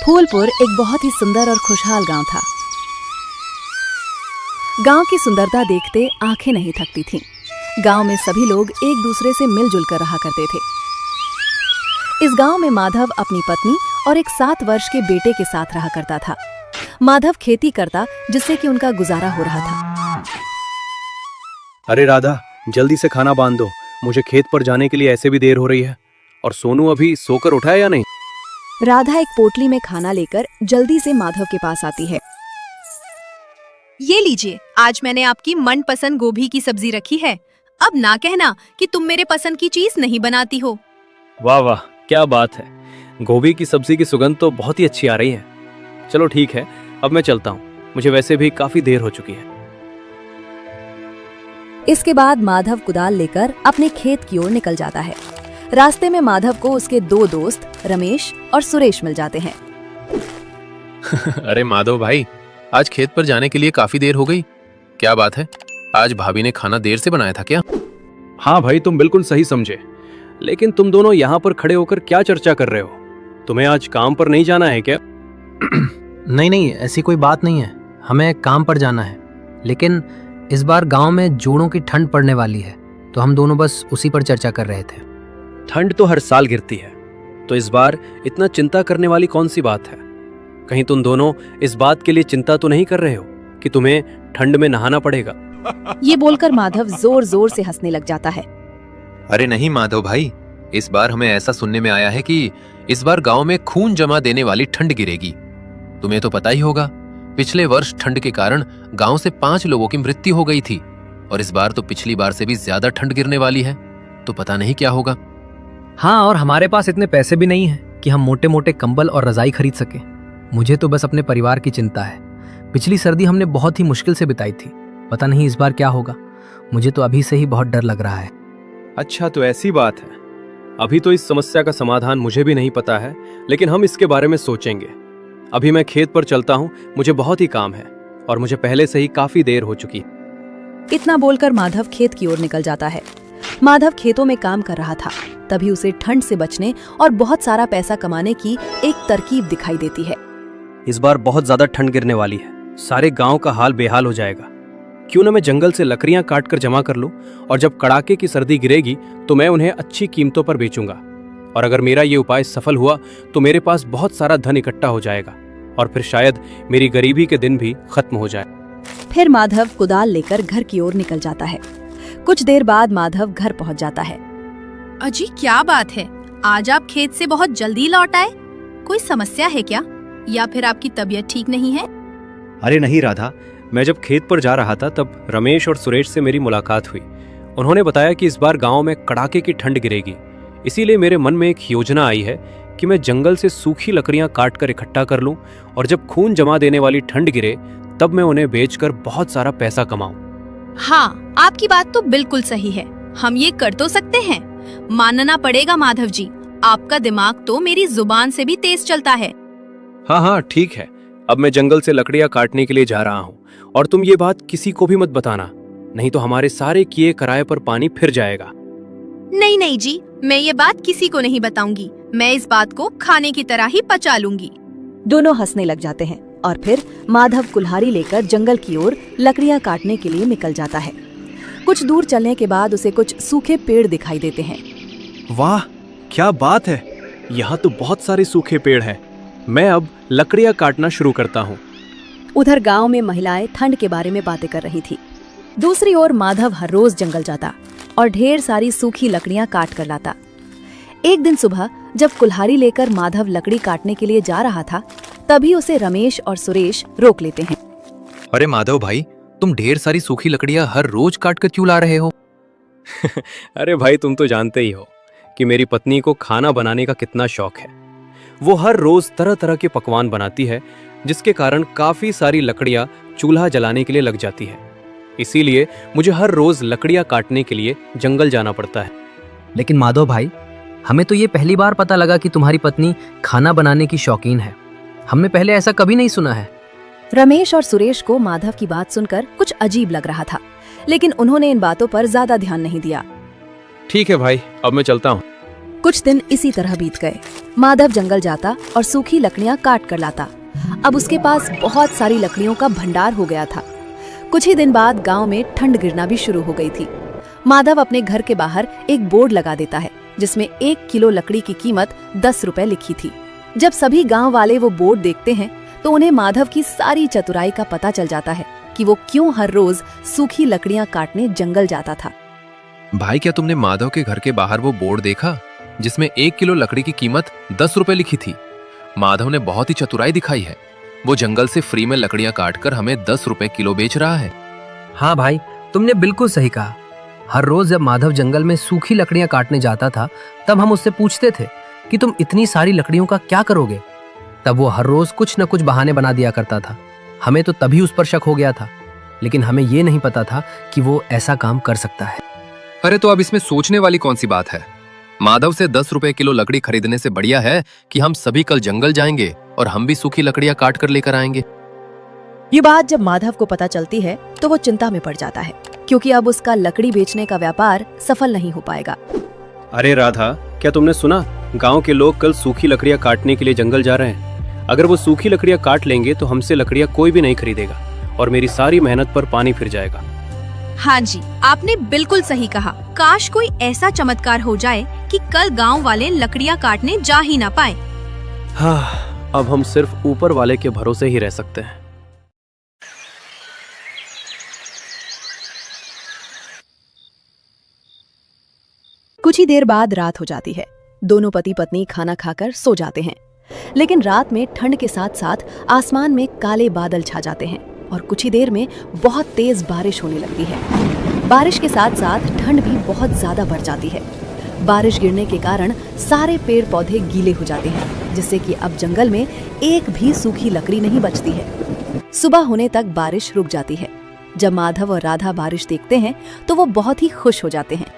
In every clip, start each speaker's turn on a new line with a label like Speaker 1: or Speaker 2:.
Speaker 1: फूलपुर एक बहुत ही सुंदर और खुशहाल गांव था। गांव की सुंदरता देखते आंखें नहीं थकती थीं। गांव में सभी लोग एक दूसरे से मिलजुल कर रहा करते थे। इस गांव में माधव अपनी पत्नी और एक 7 वर्ष के बेटे के साथ रहा करता था। माधव खेती करता, जिससे कि उनका गुजारा हो रहा था।
Speaker 2: अरे राधा, जल्दी से खाना बांध दो, मुझे खेत पर जाने के लिए ऐसे भी देर हो रही है। और सोनू अभी सोकर उठा है या नहीं?
Speaker 1: राधा एक पोटली में खाना लेकर जल्दी से माधव के पास आती है।
Speaker 3: ये लीजिए, आज मैंने आपकी मनपसंद गोभी की सब्जी रखी है। अब ना कहना कि तुम मेरे पसंद की चीज नहीं बनाती हो।
Speaker 2: वाह वाह, क्या बात है। गोभी की सब्जी की सुगंध तो बहुत ही अच्छी आ रही है। चलो ठीक है, अब मैं चलता हूँ, मुझे वैसे भी काफी देर हो चुकी है।
Speaker 1: इसके बाद माधव कुदाल लेकर अपने खेत की ओर निकल जाता है। रास्ते में माधव को उसके 2 दोस्त रमेश और सुरेश मिल जाते हैं।
Speaker 4: अरे माधव भाई, आज खेत पर जाने के लिए काफी देर हो गई। क्या बात है, आज भाभी ने खाना देर से बनाया था क्या?
Speaker 2: हाँ भाई, तुम बिल्कुल सही समझे। लेकिन तुम दोनों यहाँ पर खड़े होकर क्या चर्चा कर रहे हो? तुम्हें आज काम पर नहीं जाना है क्या?
Speaker 5: नहीं, ऐसी कोई बात नहीं है। हमें काम पर जाना है, लेकिन इस बार गांव में जोड़ों की ठंड पड़ने वाली है, तो हम दोनों बस उसी पर चर्चा कर रहे थे।
Speaker 2: ठंड तो हर साल गिरती है, तो इस बार इतना चिंता करने वाली कौन सी बात है? कहीं तुम दोनों इस बात के लिए चिंता तो नहीं कर रहे हो कि तुम्हें ठंड में नहाना पड़ेगा?
Speaker 1: ये बोलकर माधव जोर जोर से हंसने लग जाता है।
Speaker 4: अरे नहीं माधव भाई, इस बार हमें ऐसा सुनने में आया है कि इस बार गांव में खून जमा देने वाली ठंड गिरेगी। तुम्हें तो पता ही होगा, पिछले वर्ष ठंड के कारण गांव से 5 लोगों की मृत्यु हो गई थी, और इस बार तो पिछली बार से भी ज्यादा ठंड गिरने वाली है। तो पता नहीं क्या होगा।
Speaker 5: हाँ, और हमारे पास इतने पैसे भी नहीं हैं कि हम मोटे मोटे कंबल और रजाई खरीद सकें। मुझे तो बस अपने परिवार की चिंता है। पिछली सर्दी हमने बहुत ही मुश्किल से बिताई थी, पता नहीं इस बार क्या होगा। मुझे तो अभी से ही बहुत डर लग रहा है।
Speaker 2: अच्छा, तो ऐसी बात है। अभी तो इस समस्या का समाधान मुझे भी नहीं पता है, लेकिन हम इसके बारे में सोचेंगे। अभी मैं खेत पर चलता हूँ, मुझे बहुत ही काम है और मुझे पहले से ही काफी देर हो चुकी है।
Speaker 1: इतना बोलकर माधव खेत की ओर निकल जाता है। माधव खेतों में काम कर रहा था, तभी उसे ठंड से बचने और बहुत सारा पैसा कमाने की एक तरकीब दिखाई देती है।
Speaker 2: इस बार बहुत ज्यादा ठंड गिरने वाली है, सारे गांव का हाल बेहाल हो जाएगा। क्यों ना मैं जंगल से लकड़ियां काट कर जमा कर लूं, और जब कड़ाके की सर्दी गिरेगी तो मैं उन्हें अच्छी कीमतों पर बेचूंगा। और अगर मेरा ये उपाय सफल हुआ तो मेरे पास बहुत सारा धन इकट्ठा हो जाएगा, और फिर शायद मेरी गरीबी के दिन भी खत्म हो जाए।
Speaker 1: फिर माधव कुदाल लेकर घर की ओर निकल जाता है। कुछ देर बाद माधव घर पहुंच जाता है।
Speaker 3: अजी, क्या बात है, आज आप खेत से बहुत जल्दी लौट आए? कोई समस्या है क्या, या फिर आपकी तबीयत ठीक नहीं है?
Speaker 2: अरे नहीं राधा, मैं जब खेत पर जा रहा था तब रमेश और सुरेश से मेरी मुलाकात हुई। उन्होंने बताया कि इस बार गांव में कड़ाके की ठंड गिरेगी, इसीलिए मेरे मन में एक योजना आई है कि मैं जंगल से सूखी लकड़ियां काट कर इकट्ठा कर लूं, और जब खून जमा देने वाली ठंड गिरे तब मैं उन्हें बेचकर बहुत सारा पैसा कमाऊं।
Speaker 3: हाँ, आपकी बात तो बिल्कुल सही है। हम ये कर तो सकते हैं। मानना पड़ेगा माधव जी, आपका दिमाग तो मेरी जुबान से भी तेज चलता है।
Speaker 2: हाँ, ठीक है। अब मैं जंगल से लकड़ियां काटने के लिए जा रहा हूँ, और तुम ये बात किसी को भी मत बताना, नहीं तो हमारे सारे किए कराए पर पानी फिर जाएगा।
Speaker 3: नहीं जी, मैं ये बात किसी को नहीं बताऊंगी। मैं इस बात को खाने की तरह ही पचा लूंगी।
Speaker 1: दोनों हंसने लग जाते हैं, और फिर माधव कुल्हाड़ी लेकर जंगल की ओर लकड़ियां काटने के लिए निकल जाता है। कुछ दूर चलने के बाद उसे कुछ सूखे पेड़ दिखाई देते हैं।
Speaker 2: वाह, क्या बात है, यहाँ तो बहुत सारे सूखे पेड़ हैं। मैं अब लकड़ियां काटना शुरू करता हूँ।
Speaker 1: उधर गांव में महिलाएं ठंड के बारे में बातें कर रही थी। दूसरी ओर माधव हर रोज जंगल जाता और ढेर सारी सूखी लकड़ियां काट कर लाता। एक दिन सुबह जब कुल्हाड़ी लेकर माधव लकड़ी काटने के लिए जा रहा था, तभी उसे रमेश और सुरेश रोक लेते हैं।
Speaker 4: अरे माधव भाई, तुम ढेर सारी सूखी लकड़ियां हर रोज काट कर क्यों ला रहे हो?
Speaker 2: अरे भाई, तुम तो जानते ही हो कि मेरी पत्नी को खाना बनाने का कितना शौक है। वो हर रोज तरह तरह के पकवान बनाती है, जिसके कारण काफी सारी लकड़ियां चूल्हा जलाने के लिए लग जाती है। इसीलिए मुझे हर रोज लकड़ियां काटने के लिए जंगल जाना पड़ता है।
Speaker 5: लेकिन माधव भाई, हमें तो ये पहली बार पता लगा कि तुम्हारी पत्नी खाना बनाने की शौकीन है। हमने पहले ऐसा कभी नहीं सुना है।
Speaker 1: रमेश और सुरेश को माधव की बात सुनकर कुछ अजीब लग रहा था, लेकिन उन्होंने इन बातों पर ज्यादा ध्यान नहीं दिया।
Speaker 2: ठीक है भाई, अब मैं चलता हूँ।
Speaker 1: कुछ दिन इसी तरह बीत गए। माधव जंगल जाता और सूखी लकड़ियां काट कर लाता। अब उसके पास बहुत सारी लकड़ियों का भंडार हो गया था। कुछ ही दिन बाद गांव में ठंड गिरना भी शुरू हो गई थी। माधव अपने घर के बाहर एक बोर्ड लगा देता है जिसमें 1 किलो लकड़ी की कीमत 10 रुपए लिखी थी। जब सभी गांव वाले वो बोर्ड देखते हैं तो उन्हें माधव की सारी चतुराई का पता चल जाता है कि वो क्यों हर रोज सूखी लकड़ियां काटने जंगल जाता था।
Speaker 4: भाई, क्या तुमने माधव के घर के बाहर वो बोर्ड देखा जिसमें 1 किलो लकड़ी की कीमत 10 रुपए लिखी थी? माधव ने बहुत ही चतुराई दिखाई है। वो जंगल से फ्री में लकड़ियां काटकर हमें 10 रुपए किलो बेच रहा है।
Speaker 5: हाँ भाई, तुमने बिल्कुल सही कहा। हर रोज जब माधव जंगल में सूखी लकड़ियां काटने जाता था तब हम उससे पूछते थे कि तुम इतनी सारी लकड़ियों का क्या करोगे। तब वो हर रोज कुछ न कुछ बहाने बना दिया करता था। हमें तो तभी उस पर शक हो गया था, लेकिन हमें ये नहीं पता था कि वो ऐसा काम कर सकता है।
Speaker 4: अरे तो अब इसमें सोचने वाली कौन सी बात है? माधव से 10 रुपए किलो लकड़ी खरीदने से बढ़िया है कि हम सभी कल जंगल जाएंगे और हम भी सूखी लकड़ियां काट कर लेकर आएंगे।
Speaker 1: ये बात जब माधव को पता चलती है तो वो चिंता में पड़ जाता है, क्योंकि अब उसका लकड़ी बेचने का व्यापार सफल नहीं हो पाएगा।
Speaker 2: अरे राधा, क्या तुमने सुना? गांव के लोग कल सूखी लकड़ियां काटने के लिए जंगल जा रहे हैं। अगर वो सूखी लकड़ियां काट लेंगे तो हमसे लकड़ियां कोई भी नहीं खरीदेगा और मेरी सारी मेहनत पर पानी फिर जाएगा।
Speaker 3: हाँ जी, आपने बिल्कुल सही कहा। काश कोई ऐसा चमत्कार हो जाए कि कल गांव वाले लकड़ियां काटने जा ही ना पाए।
Speaker 2: हाँ, अब हम सिर्फ ऊपर वाले के भरोसे ही रह सकते हैं।
Speaker 1: कुछ ही देर बाद रात हो जाती है। दोनों पति पत्नी खाना खाकर सो जाते हैं, लेकिन रात में ठंड के साथ साथ आसमान में काले बादल छा जाते हैं और कुछ ही देर में बहुत तेज बारिश होने लगती है। बारिश के साथ साथ ठंड भी बहुत ज्यादा बढ़ जाती है। बारिश गिरने के कारण सारे पेड़ पौधे गीले हो जाते हैं, जिससे कि अब जंगल में एक भी सूखी लकड़ी नहीं बचती है। सुबह होने तक बारिश रुक जाती है। जब माधव और राधा बारिश देखते हैं तो वो बहुत ही खुश हो जाते हैं।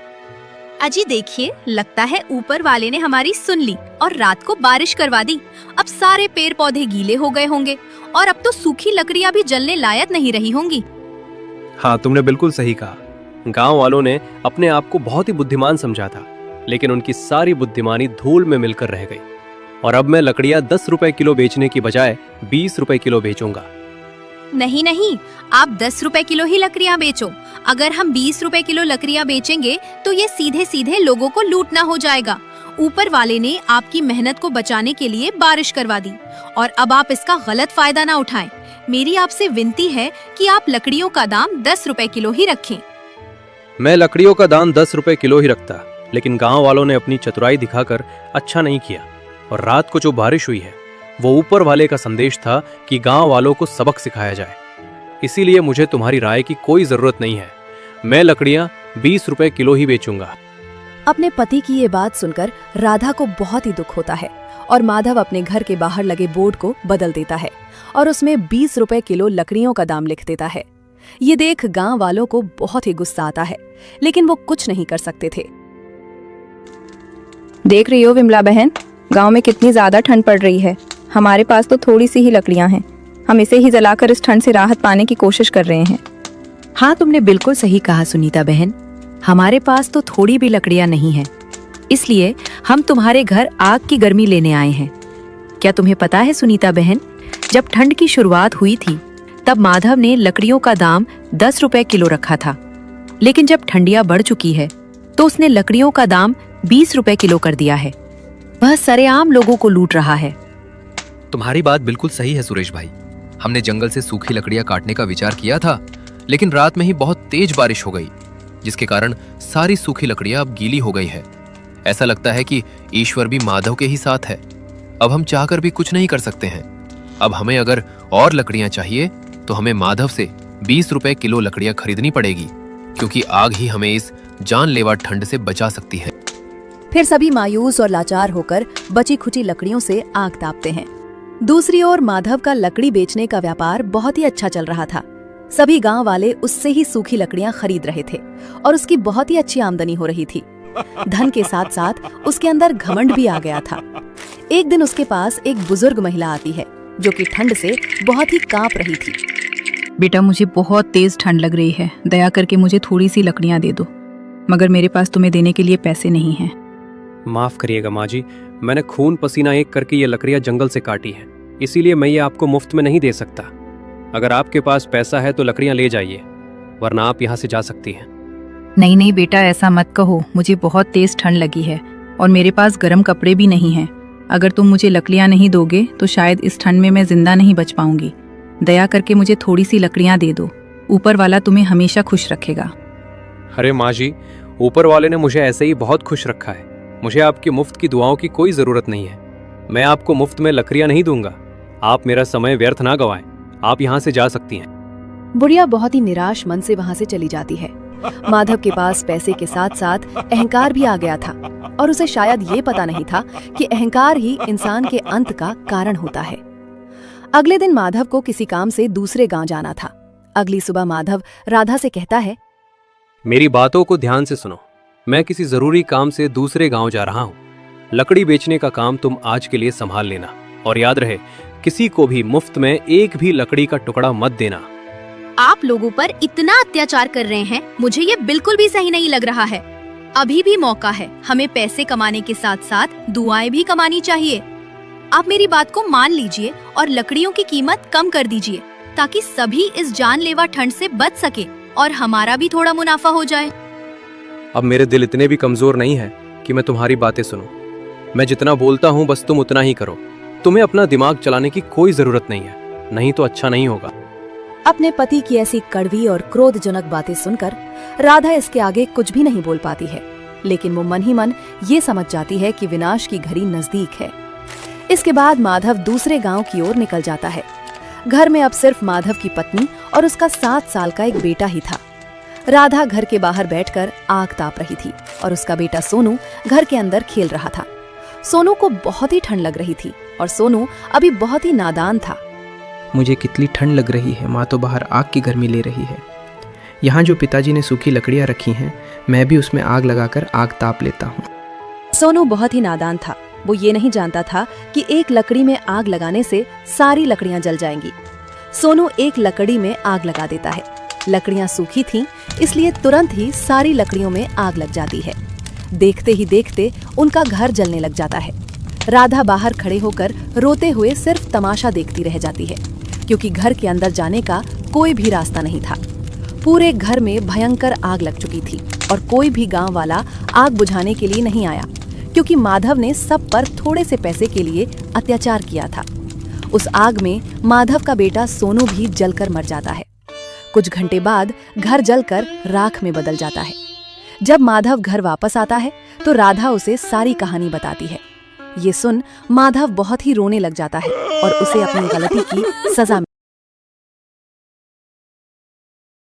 Speaker 3: अजी देखिए, लगता है ऊपर वाले ने हमारी सुन ली और रात को बारिश करवा दी। अब सारे पेड़ पौधे गीले हो गए होंगे और अब तो सूखी लकड़ियां भी जलने लायक नहीं रही होंगी।
Speaker 2: हाँ, तुमने बिल्कुल सही कहा। गांव वालों ने अपने आप को बहुत ही बुद्धिमान समझा था, लेकिन उनकी सारी बुद्धिमानी धूल में मिलकर रह गई। और अब मैं लकड़ियां 10 रुपए किलो बेचने की बजाय 20 रुपए किलो बेचूंगा।
Speaker 3: नहीं नहीं, आप 10 रुपए किलो ही लकड़ियां बेचो। अगर हम 20 रुपए किलो लकड़ियां बेचेंगे तो ये सीधे सीधे लोगों को लूटना हो जाएगा। ऊपर वाले ने आपकी मेहनत को बचाने के लिए बारिश करवा दी और अब आप इसका गलत फायदा ना उठाएं। मेरी आपसे विनती है कि आप लकड़ियों का दाम 10 रुपए किलो ही रखें।
Speaker 2: मैं लकड़ियों का दाम 10 रुपए किलो ही रखता, लेकिन गांव वालों ने अपनी चतुराई दिखाकर अच्छा नहीं किया। और रात को जो बारिश हुई है वो ऊपर वाले का संदेश था कि गांव वालों को सबक सिखाया जाए। इसीलिए मुझे तुम्हारी राय की कोई जरूरत नहीं है। मैं लकड़ियां 20 रुपए किलो ही बेचूंगा।
Speaker 1: अपने पति की ये बात सुनकर राधा को बहुत ही दुख होता है और माधव अपने घर के बाहर लगे बोर्ड को बदल देता है और उसमें 20 रुपए किलो लकड़ियों का दाम लिख देता है। ये देख गांव वालों को बहुत ही गुस्सा आता है, लेकिन वो कुछ नहीं कर सकते थे।
Speaker 6: देख रही हो विमला बहन, गांव में कितनी ज्यादा ठंड पड़ रही है। हमारे पास तो थोड़ी सी ही लकड़ियां हैं। हम इसे ही जलाकर इस ठंड से राहत पाने की कोशिश कर रहे हैं।
Speaker 1: हाँ, तुमने बिल्कुल सही कहा सुनीता बहन। हमारे पास तो थोड़ी भी लकड़ियां नहीं हैं, इसलिए हम तुम्हारे घर आग की गर्मी लेने आए हैं। क्या तुम्हें पता है सुनीता बहन, जब ठंड की शुरुआत हुई थी तब माधव ने लकड़ियों का दाम 10 रुपए किलो रखा था, लेकिन जब ठंडियां बढ़ चुकी है तो उसने लकड़ियों का दाम 20 रुपए किलो कर दिया है। वह सरेआम लोगों को लूट रहा है।
Speaker 4: तुम्हारी बात बिल्कुल सही है सुरेश भाई। हमने जंगल से सूखी लकड़ियां काटने का विचार किया था, लेकिन रात में ही बहुत तेज बारिश हो गई, जिसके कारण सारी सूखी लकड़ियां अब गीली हो गई है। ऐसा लगता है कि ईश्वर भी माधव के ही साथ है। अब हम चाहकर भी कुछ नहीं कर सकते हैं। अब हमें अगर और लकड़ियां चाहिए तो हमें माधव से 20 रुपए किलो लकड़ियां खरीदनी पड़ेगी, क्योंकि आग ही हमें इस जानलेवा ठंड से बचा सकती है।
Speaker 1: फिर सभी मायूस और लाचार होकर बची खुची लकड़ियों से आग तापते हैं। दूसरी ओर माधव का लकड़ी बेचने का व्यापार बहुत ही अच्छा चल रहा था। सभी गांव वाले उससे ही सूखी लकड़ियां खरीद रहे थे और उसकी बहुत ही अच्छी आमदनी हो रही थी। धन के साथ साथ उसके अंदर घमंड भी आ गया था। एक दिन उसके पास एक बुजुर्ग महिला आती है जो कि ठंड से बहुत ही कांप रही थी।
Speaker 6: बेटा, मुझे बहुत तेज ठंड लग रही है। दया करके मुझे थोड़ी सी लकड़ियां दे दो, मगर मेरे पास तुम्हें देने के लिए पैसे नहीं हैं।
Speaker 2: माफ करिएगा माँ जी, मैंने खून पसीना एक करके ये लकड़ियां जंगल से काटी हैं, इसीलिए मैं ये आपको मुफ्त में नहीं दे सकता। अगर आपके पास पैसा है तो लकड़ियां ले जाइए, वरना आप यहाँ से जा सकती हैं।
Speaker 7: नहीं नहीं बेटा, ऐसा मत कहो। मुझे बहुत तेज ठंड लगी है और मेरे पास गर्म कपड़े भी नहीं हैं। अगर तुम मुझे लकड़ियां नहीं दोगे तो शायद इस ठंड में मैं जिंदा नहीं बच पाऊंगी। दया करके मुझे थोड़ी सी लकड़ियां दे दो। ऊपर वाला तुम्हें हमेशा खुश रखेगा।
Speaker 2: अरे माँ जी, ऊपर वाले ने मुझे ऐसे ही बहुत खुश रखा है। मुझे आपकी मुफ्त की दुआओं की कोई जरूरत नहीं है। मैं आपको मुफ्त में लकड़ियां नहीं दूंगा। आप मेरा समय व्यर्थ ना गवाएं। आप यहाँ से जा सकती हैं।
Speaker 1: बुढ़िया बहुत ही निराश मन से वहां से चली जाती है। माधव के पास पैसे के साथ साथ अहंकार भी आ गया था और उसे शायद ये पता नहीं था कि अहंकार ही इंसान के अंत का कारण होता है। अगले दिन माधव को किसी काम से दूसरे गांव जाना था। अगली सुबह माधव राधा से कहता है,
Speaker 2: मेरी बातों को ध्यान से सुनो। मैं किसी जरूरी काम से दूसरे गांव जा रहा हूँ। लकड़ी बेचने का काम तुम आज के लिए संभाल लेना, और याद रहे किसी को भी मुफ्त में एक भी लकड़ी का टुकड़ा मत देना।
Speaker 3: आप लोगों पर इतना अत्याचार कर रहे हैं, मुझे ये बिल्कुल भी सही नहीं लग रहा है। अभी भी मौका है, हमें पैसे कमाने के साथ साथ दुआएं भी कमानी चाहिए। आप मेरी बात को मान लीजिए और लकड़ियों की कीमत कम कर दीजिए, ताकि सभी इस जानलेवा ठंड से बच सके और हमारा भी थोड़ा मुनाफा हो जाए।
Speaker 2: अब मेरे दिल इतने भी कमजोर नहीं है कि मैं तुम्हारी बातें सुनूं। मैं जितना बोलता हूँ बस तुम उतना ही करो। तुम्हें अपना दिमाग चलाने की कोई जरूरत नहीं है, नहीं तो अच्छा नहीं होगा।
Speaker 1: अपने पति की ऐसी कड़वी और क्रोधजनक बातें सुनकर राधा इसके आगे कुछ भी नहीं बोल पाती है, लेकिन वो मन ही मन ये समझ जाती है कि विनाश की घड़ी नजदीक है। इसके बाद माधव दूसरे गांव की ओर निकल जाता है। घर में अब सिर्फ माधव की पत्नी और उसका 7 साल का एक बेटा ही था। राधा घर के बाहर बैठकर आग ताप रही थी और उसका बेटा सोनू घर के अंदर खेल रहा था। सोनू को बहुत ही ठंड लग रही थी और सोनू अभी बहुत ही नादान था।
Speaker 8: मुझे कितनी ठंड लग रही है, माँ तो बाहर आग की गर्मी ले रही है। यहाँ जो पिताजी ने सूखी लकड़ियाँ रखी हैं, मैं भी उसमें आग लगाकर आग ताप लेता हूँ।
Speaker 1: सोनू बहुत ही नादान था। वो ये नहीं जानता था कि एक लकड़ी में आग लगाने से सारी लकड़ियां जल जाएंगी। सोनू एक लकड़ी में आग लगा देता है। लकड़ियां सूखी थीं, इसलिए तुरंत ही सारी लकड़ियों में आग लग जाती है। देखते ही देखते उनका घर जलने लग जाता है। राधा बाहर खड़े होकर रोते हुए सिर्फ तमाशा देखती रह जाती है, क्योंकि घर के अंदर जाने का कोई भी रास्ता नहीं था। पूरे घर में भयंकर आग लग चुकी थी और कोई भी गांव वाला आग बुझाने के लिए नहीं आया, क्योंकि माधव ने सब पर थोड़े से पैसे के लिए अत्याचार किया था। उस आग में माधव का बेटा सोनू भी जलकर मर जाता है। कुछ घंटे बाद घर जलकर राख में बदल जाता है। जब माधव घर वापस आता है तो राधा उसे सारी कहानी बताती है। ये सुन माधव बहुत ही रोने लग जाता है और उसे अपनी गलती की सजा